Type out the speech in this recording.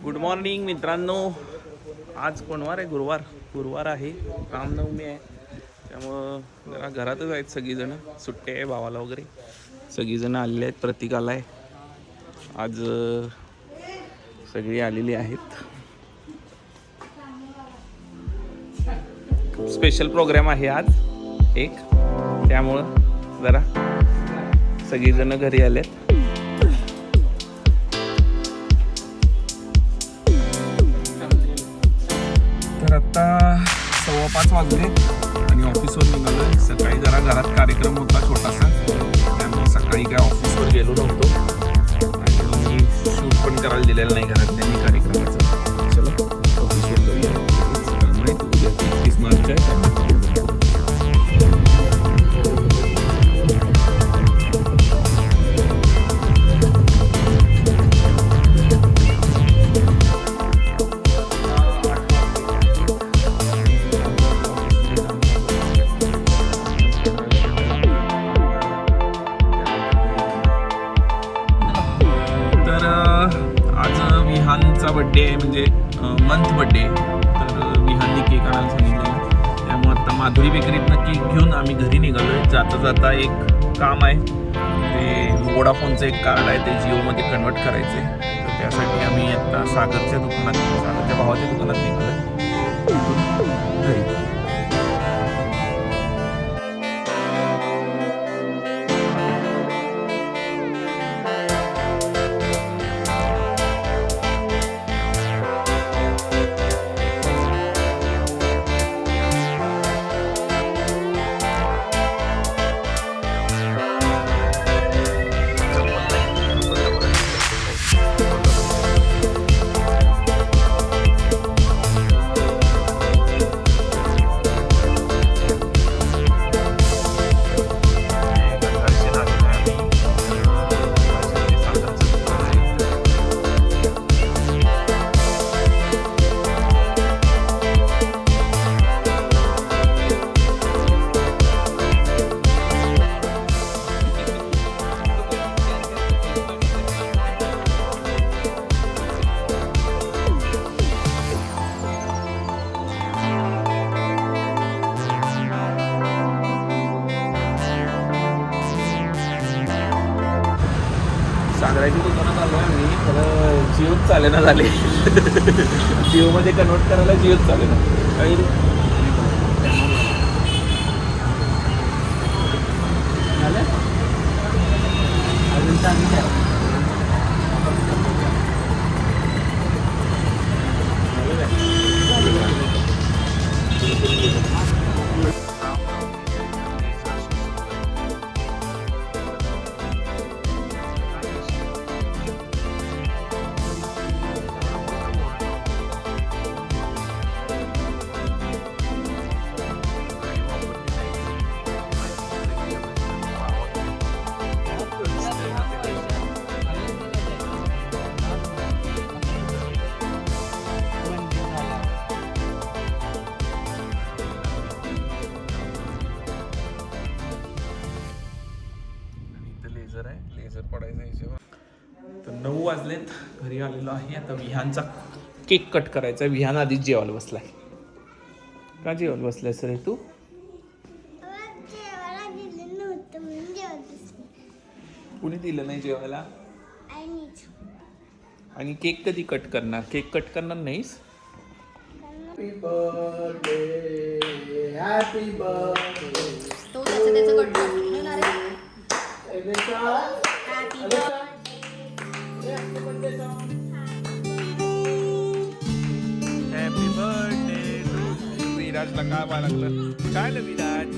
Good morning मित्रांनो. आज कोणवार आहे? गुरुवार आहे. रामनवमी आहे, त्यामुळं जरा घरातच आहेत सगळीजणं. सुट्टे आहे भावाला वगैरे, सगळीजणं आलेले आहेत. प्रतीक आला आहे आज, सगळी आलेली आहेत. स्पेशल प्रोग्राम आहे आज एक, त्यामुळं जरा सगळीजणं घरी आलेत. तर आता 5:15 वाजले आणि ऑफिसवर निघालो. सकाळी जरा घरात कार्यक्रम होता छोटासा, त्यामुळे सकाळी काय ऑफिसवर गेलो नव्हतो आणि शूट पण करायला दिलेलं नाही घरात त्यांनी कार्यक्रमाचं. चला ऑफिसवर जाऊया. माहिती उद्या 31 मार्च आहे. विहानचा बड्डे आहे, म्हणजे मंथ बड्डे. तर विहानने केक आणायला सांगितलेला, त्यामुळे आता माधुरी बेकरीतनं केक घेऊन आम्ही घरी निघालो. जाता जाता एक काम आहे, ते वोडाफोनचं एक कार्ड आहे, ते जिओमध्ये कन्वर्ट करायचं आहे. तर त्यासाठी आम्ही आता सागरच्या भावाच्या दुकानात निघालो घरी. सागराच्या दुकानात आलो आहे मी, खरं जिओच चालेना झाले. जिओमध्ये कन्वर्ट करायला जिओच चालेना. काही अजून लेझर पडायचं याच्यावर. तर 9 वाजलेत, घरी आलेलो आहे. आता विहानचा केक कट करायचा. विहान आधीच जेवायला बसलाय. का जेवायला बसलाय सर तू? कुणी दिलं नाही जेवायला? आणि केक कधी कट करणार? केक कट करणार नाहीस? Happy birthday, happy birthday. तो त्याचं कट करणार आहे. हॅपी बर्थडे टू विराजला. काय व्हायला लागलं? काय विराज?